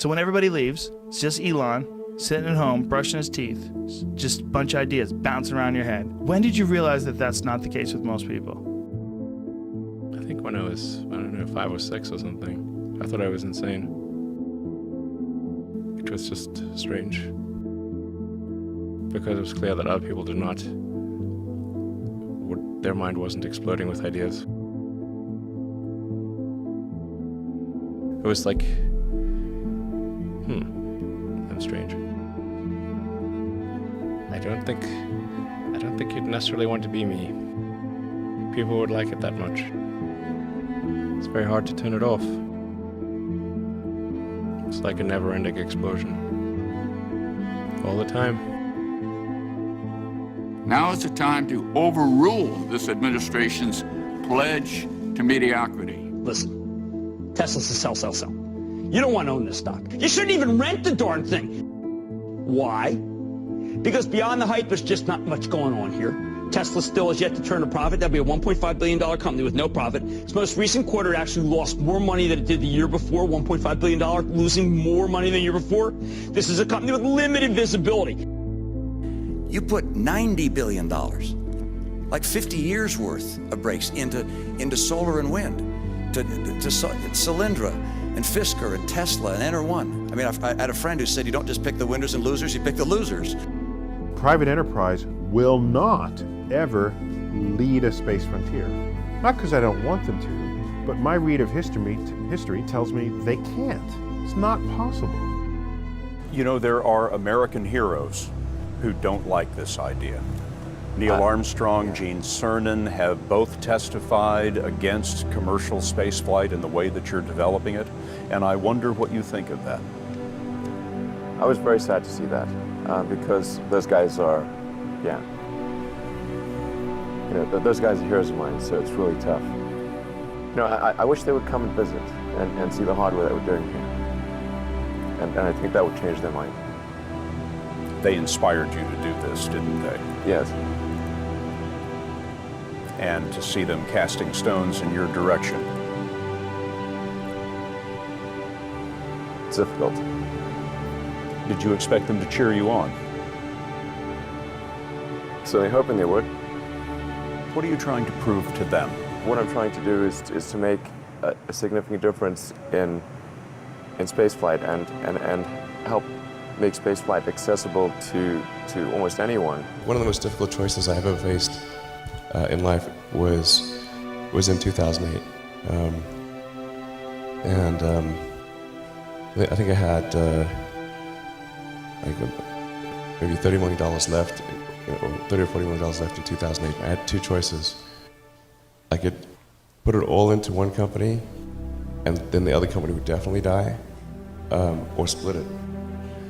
So when everybody leaves, it's just Elon sitting at home, brushing his teeth, just a bunch of ideas bouncing around your head. When did you realize that that's not the case with most people? I think when I was, 5 or 6 or something. I thought I was insane. It was just strange. Because it was clear that other people did not, their mind wasn't exploding with ideas. It was like, I'm strange. I don't think you'd necessarily want to be me. People would like it that much. It's very hard to turn it off. It's like a never-ending explosion. All the time. Now is the time to overrule this administration's pledge to mediocrity. Listen, Tesla's a sell. You don't want to own this stock. You shouldn't even rent the darn thing. Why? Because beyond the hype, there's just not much going on here. Tesla still has yet to turn a profit. That'll be a $1.5 billion company with no profit. Its most recent quarter actually lost more money than it did the year before, $1.5 billion, losing more money than the year before. This is a company with limited visibility. You put $90 billion, like 50 years worth of breaks into solar and wind, to Solyndra and Fisker and Tesla and Enter1. I mean, I had a friend who said you don't just pick the winners and losers, you pick the losers. Private enterprise will not ever lead a space frontier. Not because I don't want them to, but my read of history tells me they can't. It's not possible. You know, there are American heroes who don't like this idea. Neil Armstrong, Gene Cernan have both testified against commercial spaceflight in the way that you're developing it, and I wonder what you think of that. I was very sad to see that, because those guys are, those guys are heroes of mine, so it's really tough. I wish they would come and visit and see the hardware that we're doing here, and I think that would change their mind. They inspired you to do this, didn't they? Yes. And to see them casting stones in your direction. It's difficult. Did you expect them to cheer you on? Certainly hoping they would. What are you trying to prove to them? What I'm trying to do is to make a significant difference in spaceflight and help make spaceflight accessible to almost anyone. One of the most difficult choices I have ever faced in life was in 2008. I think I had maybe $30 million left, or $30 or $40 million left in 2008. I had two choices. I could put it all into one company, and then the other company would definitely die, or split it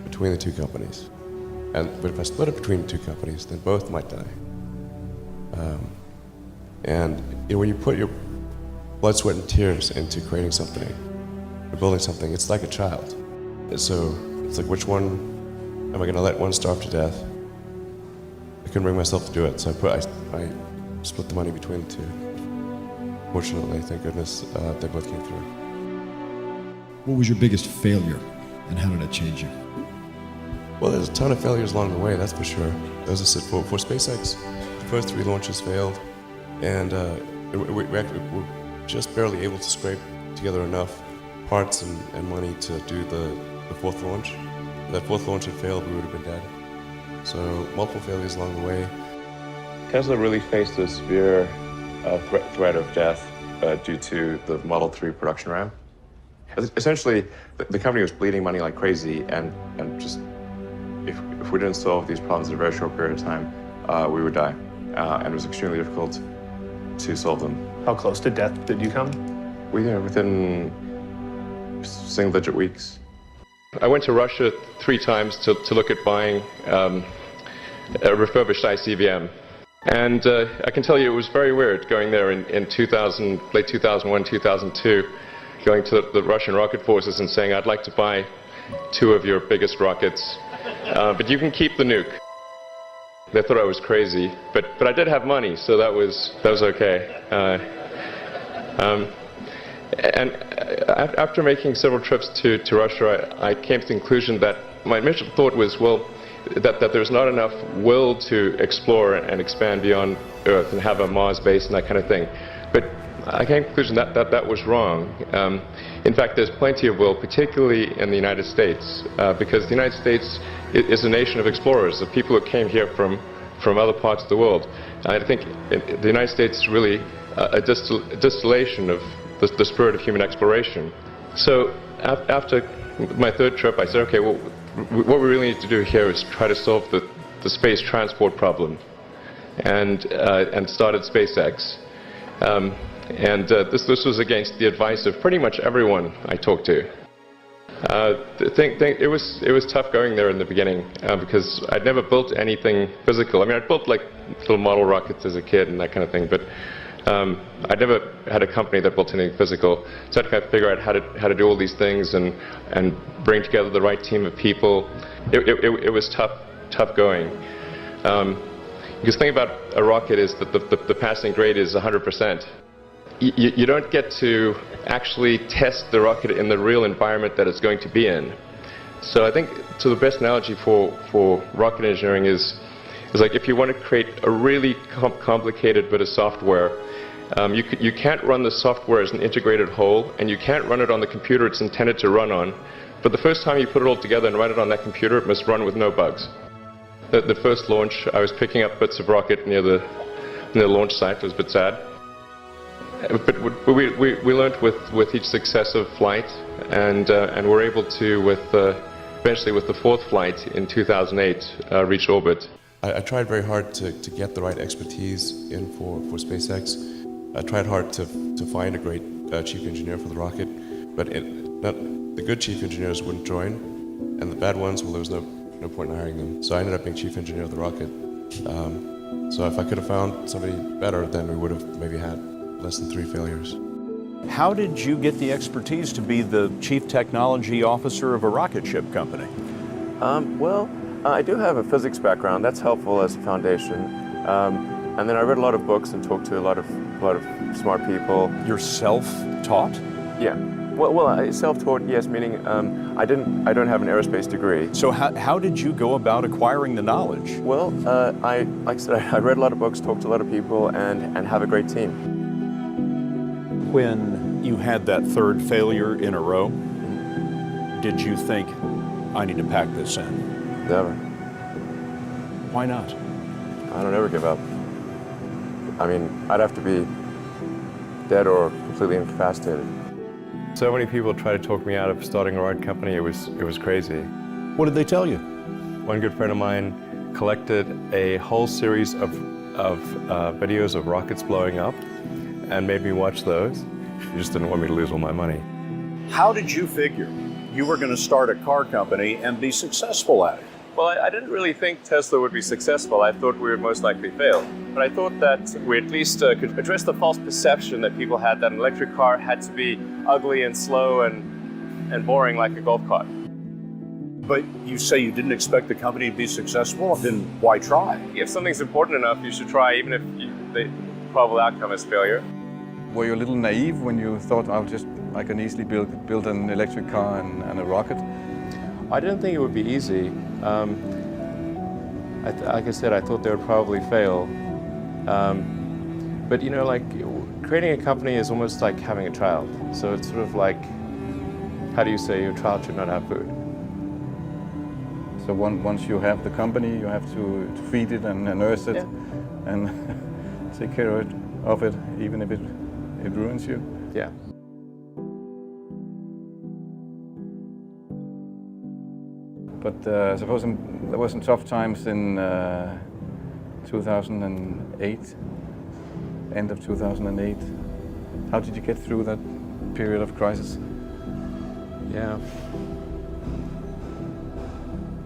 between the two companies. But if I split it between the two companies, then both might die. When you put your blood, sweat, and tears into creating something, or building something, it's like a child. So it's like, which one am I going to let one starve to death? I couldn't bring myself to do it, so I split the money between the two. Fortunately, thank goodness, they both came through. What was your biggest failure, and how did it change you? Well, there's a ton of failures along the way, that's for sure. As I said, for SpaceX, the first 3 launches failed, and we're just barely able to scrape together enough parts and money to do the 4th launch. If that 4th launch had failed, we would have been dead. So multiple failures along the way. Tesla really faced a severe threat of death due to the Model 3 production ramp. Essentially, the company was bleeding money like crazy, and just if we didn't solve these problems in a very short period of time, we would die. And it was extremely difficult to solve them. How close to death did you come? Within single-digit weeks. I went to Russia 3 times to look at buying a refurbished ICBM. And I can tell you it was very weird going there in late 2001, 2002, going to the Russian rocket forces and saying, I'd like to buy 2 of your biggest rockets, but you can keep the nuke. They thought I was crazy, but I did have money, so that was okay. And after making several trips to Russia, I came to the conclusion that my initial thought was, well, that there's not enough will to explore and expand beyond Earth and have a Mars base and that kind of thing. But I came to the conclusion that was wrong. In fact, there's plenty of will, particularly in the United States, because the United States is a nation of explorers, of people who came here from other parts of the world. I think the United States is really a distillation of the spirit of human exploration. So after my third trip, I said, okay, well, what we really need to do here is try to solve the space transport problem, and started SpaceX. This was against the advice of pretty much everyone I talked to. It was tough going there in the beginning because I'd never built anything physical. I mean, I'd built like little model rockets as a kid and that kind of thing, but I'd never had a company that built anything physical. So I had to kind of figure out how to do all these things and bring together the right team of people. It was tough going. Because the thing about a rocket is that the passing grade is 100%. You don't get to actually test the rocket in the real environment that it's going to be in. So I think the best analogy for rocket engineering is like if you want to create a really complicated bit of software, you can't run the software as an integrated whole, and you can't run it on the computer it's intended to run on. But the first time you put it all together and run it on that computer, it must run with no bugs. The first launch, I was picking up bits of rocket near the launch site. It was a bit sad. But we learned with each successive flight, and were able to, eventually with the fourth flight in 2008, reach orbit. I tried very hard to get the right expertise in for SpaceX. I tried hard to find a great chief engineer for the rocket, but the good chief engineers wouldn't join, and the bad ones, well, there was no point in hiring them. So I ended up being chief engineer of the rocket. So if I could have found somebody better, then we would have maybe had less than 3 failures. How did you get the expertise to be the chief technology officer of a rocket ship company? Well, I do have a physics background. That's helpful as a foundation. And then I read a lot of books and talked to a lot of smart people. You're self-taught? Yeah. Well, self-taught, yes, meaning I don't have an aerospace degree. So how did you go about acquiring the knowledge? Well, like I said, I read a lot of books, talked to a lot of people, and have a great team. When you had that third failure in a row, did you think, I need to pack this in? Never. Why not? I don't ever give up. I mean, I'd have to be dead or completely incapacitated. So many people tried to talk me out of starting a rocket company. It was crazy. What did they tell you? One good friend of mine collected a whole series of videos of rockets blowing up and made me watch those. He just didn't want me to lose all my money. How did you figure you were going to start a car company and be successful at it? Well, I didn't really think Tesla would be successful. I thought we would most likely fail. But I thought that we at least could address the false perception that people had that an electric car had to be ugly and slow and boring like a golf cart. But you say you didn't expect the company to be successful, then why try? If something's important enough, you should try, even if the probable outcome is failure. Were you a little naive when you thought, I can easily build an electric car and a rocket? I didn't think it would be easy. Like I said, I thought they would probably fail. But you know, like creating a company is almost like having a child. So it's sort of like, how do you say your child should not have food? So once you have the company, you have to feed it and nurse it, and take care of it, even if it ruins you. Yeah. But suppose there were some tough times in 2008, end of 2008. How did you get through that period of crisis? Yeah.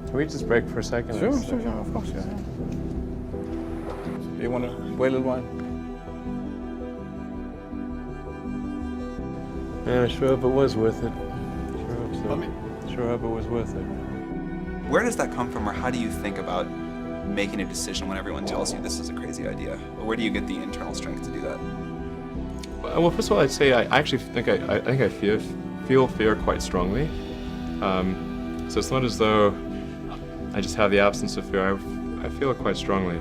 Can we just break for a second? Sure, of course, yeah. Do you want to wait a little while? Man, I sure hope it was worth it. Sure hope so. Sure hope it was worth it. Where does that come from, or how do you think about making a decision when everyone tells you this is a crazy idea? Or where do you get the internal strength to do that? Well, first of all, I'd say I actually think I feel fear quite strongly. So it's not as though I just have the absence of fear. I feel it quite strongly.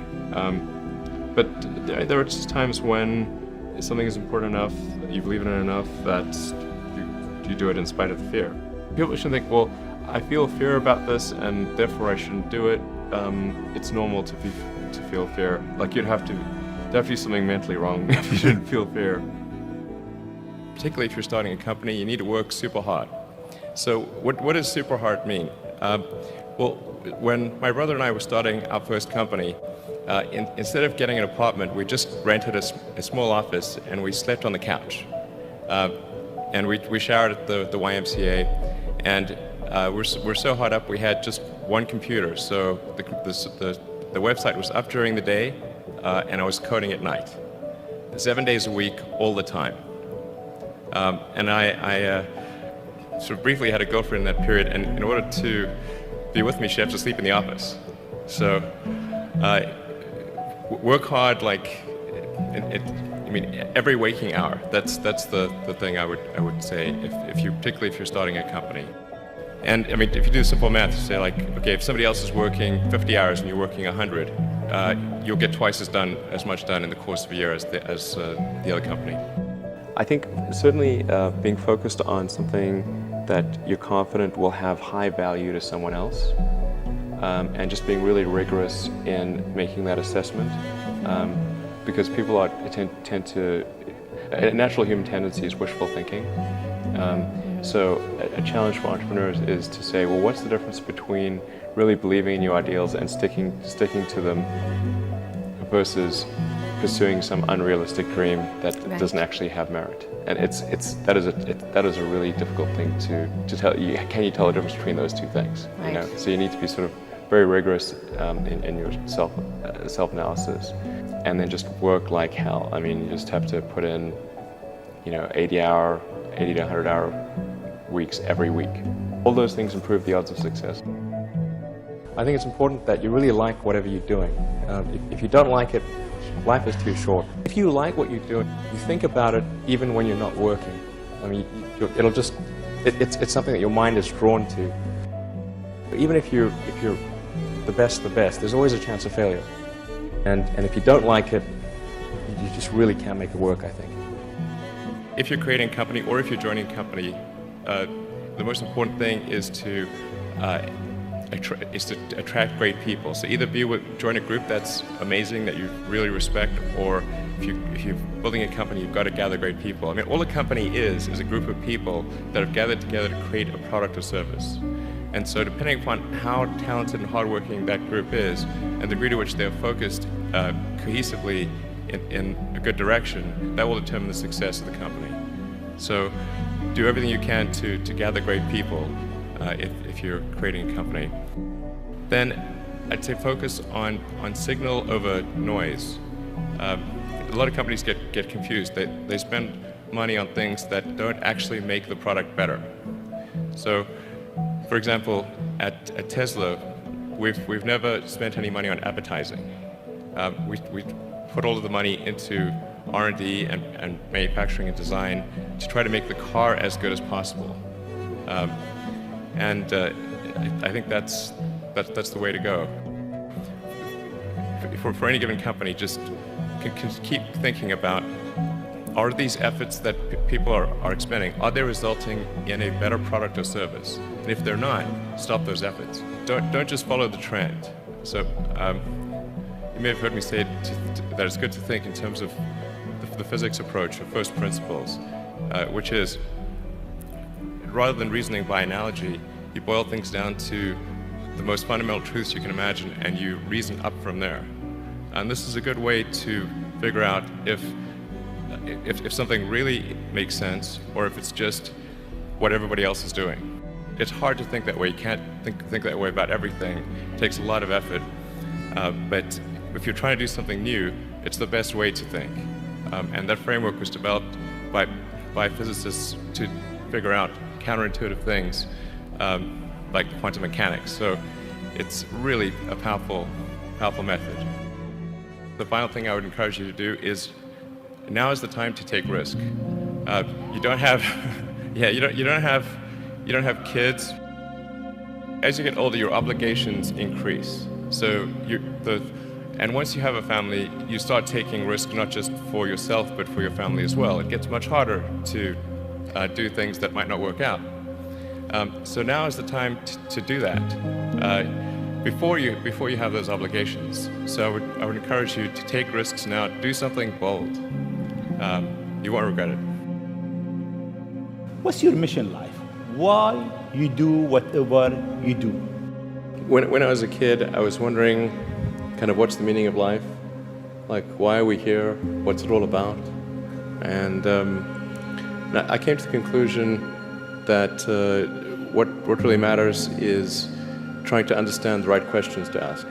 But there are just times when something is important enough, you believe in it enough, that you do it in spite of the fear. People shouldn't think, well, I feel fear about this and therefore I shouldn't do it. It's normal to feel fear. Like there'd have to be something mentally wrong if you didn't feel fear. Particularly if you're starting a company, you need to work super hard. So what does super hard mean? Well, when my brother and I were starting our first company, instead of getting an apartment, we just rented a small office and we slept on the couch. And we showered at the YMCA, and we're so hot up we had just one computer. So the website was up during the day, and I was coding at night, 7 days a week, all the time. And I sort of briefly had a girlfriend in that period, and in order to be with me, she had to sleep in the office. So work hard, like every waking hour. That's the thing I would say particularly if you're starting a company. And I mean, if you do simple math, you say like, okay, if somebody else is working 50 hours and you're working 100, you'll get twice as much done in the course of a year as the other company. I think certainly being focused on something that you're confident will have high value to someone else, and just being really rigorous in making that assessment, because people tend to, a natural human tendency is wishful thinking. So a challenge for entrepreneurs is to say, well, what's the difference between really believing in your ideals and sticking to them versus pursuing some unrealistic dream that doesn't actually have merit? And that is a really difficult thing to tell. Can you tell the difference between those two things? Right. You know? So you need to be sort of very rigorous in your self-analysis, and then just work like hell. I mean, you just have to put in, 80 to 100-hour weeks every week. All those things improve the odds of success. I think it's important that you really like whatever you're doing. If you don't like it, life is too short. If you like what you're doing, you think about it even when you're not working. I mean, it's something that your mind is drawn to. Even if you're the best, there's always a chance of failure. And if you don't like it, you just really can't make it work, I think. If you're creating a company or if you're joining a company, the most important thing is to attract great people. So either join a group that's amazing, that you really respect, or if you're building a company, you've got to gather great people. I mean, all a company is a group of people that have gathered together to create a product or service. And so depending upon how talented and hardworking that group is, and the degree to which they're focused cohesively in a good direction, that will determine the success of the company. So do everything you can to gather great people if you're creating a company. Then I'd say focus on signal over noise. A lot of companies get confused. They spend money on things that don't actually make the product better. So, for example, at Tesla, we've never spent any money on advertising. We put all of the money into R&D and manufacturing and design to try to make the car as good as possible. And I think that's the way to go. For any given company, just keep thinking about, are these efforts that people are expending, are they resulting in a better product or service? And if they're not, stop those efforts. Don't just follow the trend. So you may have heard me say that it's good to think in terms of the physics approach of first principles, which is, rather than reasoning by analogy, you boil things down to the most fundamental truths you can imagine, and you reason up from there. And this is a good way to figure out if something really makes sense, or if it's just what everybody else is doing. It's hard to think that way. You can't think that way about everything. It takes a lot of effort. But if you're trying to do something new, it's the best way to think. And that framework was developed by physicists to figure out counterintuitive things like quantum mechanics. So it's really a powerful method. The final thing I would encourage you to do is now is the time to take risk. You don't have, you don't have kids. As you get older, your obligations increase. So and once you have a family, you start taking risk not just for yourself, but for your family as well. It gets much harder to do things that might not work out. So now is the time to do that before you have those obligations. So I would encourage you to take risks now. Do something bold. You won't regret it. What's your mission in life? Why you do whatever you do? When I was a kid, I was wondering kind of what's the meaning of life? Like, why are we here? What's it all about? And I came to the conclusion that what really matters is trying to understand the right questions to ask.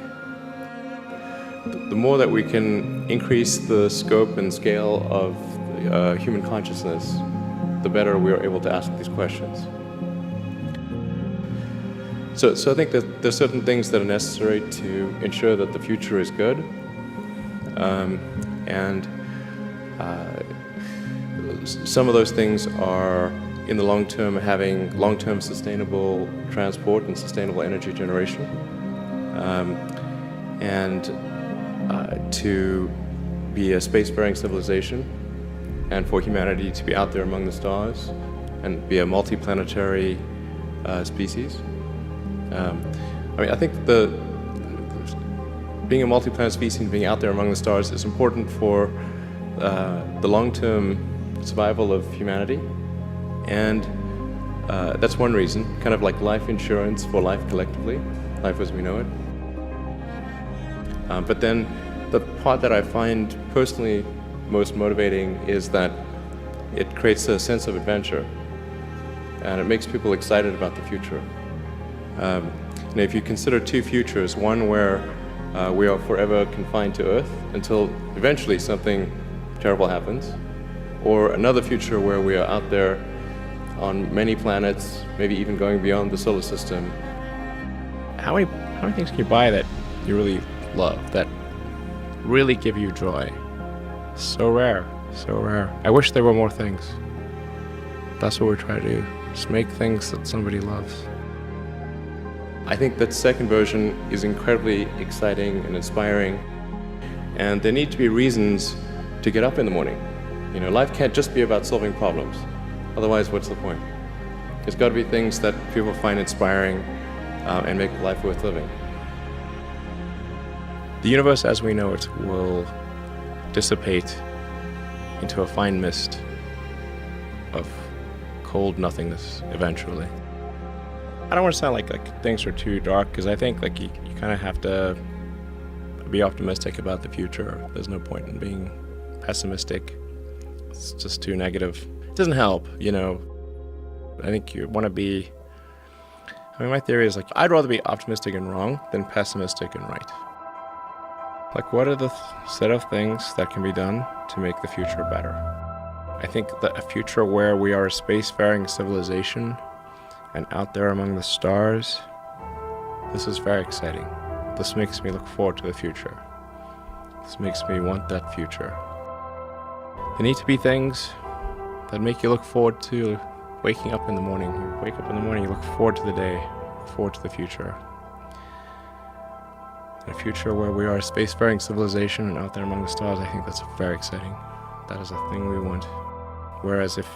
The more that we can increase the scope and scale of human consciousness, the better we are able to ask these questions. So I think that there's certain things that are necessary to ensure that the future is good, and some of those things are, in the long term, having long-term sustainable transport and sustainable energy generation, and to be a spacefaring civilization, and for humanity to be out there among the stars and be a multi-planetary species. I think being a multi-planet species and being out there among the stars is important for the long-term survival of humanity, and that's one reason, kind of like life insurance for life collectively, life as we know it. But then the part that I find personally most motivating is that it creates a sense of adventure, and it makes people excited about the future. And if you consider two futures, one where we are forever confined to Earth until eventually something terrible happens, or another future where we are out there on many planets, maybe even going beyond the solar system. How many things can you buy that you really love, that really give you joy? So rare, so rare. I wish there were more things. That's what we're trying to do, just make things that somebody loves. I think that second version is incredibly exciting and inspiring, and there need to be reasons to get up in the morning. You know, life can't just be about solving problems. Otherwise, what's the point? There's got to be things that people find inspiring and make life worth living. The universe as we know it will dissipate into a fine mist of cold nothingness eventually. I don't want to sound like things are too dark, because I think like you kind of have to be optimistic about the future. There's no point in being pessimistic. It's just too negative. It doesn't help, you know. I think you want to be, my theory is I'd rather be optimistic and wrong than pessimistic and right. What are the set of things that can be done to make the future better? I think that a future where we are a spacefaring civilization and out there among the stars, this is very exciting. This makes me look forward to the future. This makes me want that future. There need to be things that make you look forward to waking up in the morning. You wake up in the morning, you look forward to the day, look forward to the future. A future where we are a spacefaring civilization and out there among the stars, I think that's very exciting. That is a thing we want. Whereas if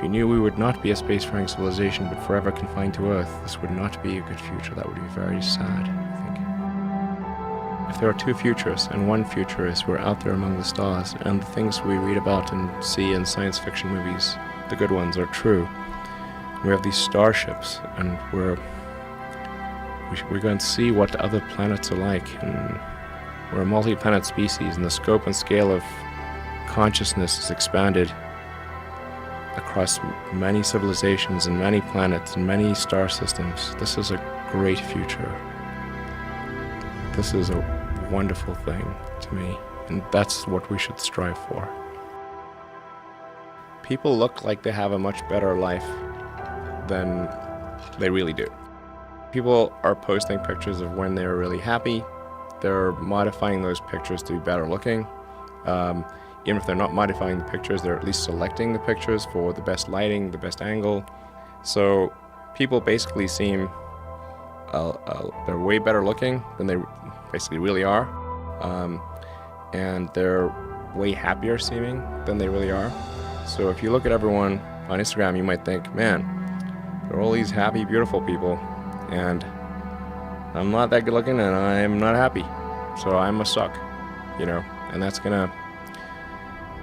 you knew we would not be a spacefaring civilization but forever confined to Earth, this would not be a good future. That would be very sad, I think. If there are two futures, and one future is we're out there among the stars, and the things we read about and see in science fiction movies, the good ones, are true. We have these starships, and we're going to see what other planets are like, and we're a multi-planet species, and the scope and scale of consciousness is expanded across many civilizations and many planets and many star systems. This is a great future. This is a wonderful thing to me, and that's what we should strive for. People look like they have a much better life than they really do. People are posting pictures of when they're really happy. They're modifying those pictures to be better looking. even if they're not modifying the pictures, they're at least selecting the pictures for the best lighting, the best angle. So people basically seem, they're way better looking than they basically really are. And they're way happier seeming than they really are. So if you look at everyone on Instagram, you might think, man, there are all these happy, beautiful people, and I'm not that good looking and I'm not happy. So I must suck, you know, and that's gonna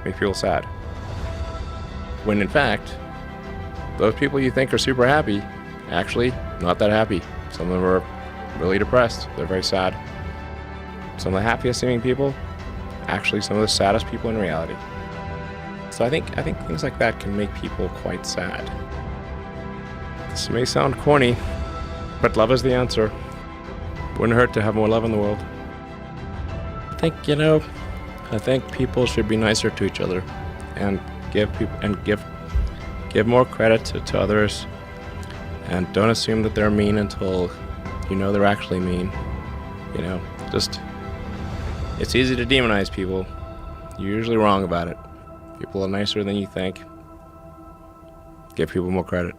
make people sad. When in fact, those people you think are super happy, actually not that happy. Some of them are really depressed, they're very sad. Some of the happiest seeming people, actually some of the saddest people in reality. So I think things like that can make people quite sad. This may sound corny, but love is the answer. Wouldn't hurt to have more love in the world. I think people should be nicer to each other and give more credit to others, and don't assume that they're mean until you know they're actually mean. You know, just, it's easy to demonize people. You're usually wrong about it. People are nicer than you think. Give people more credit.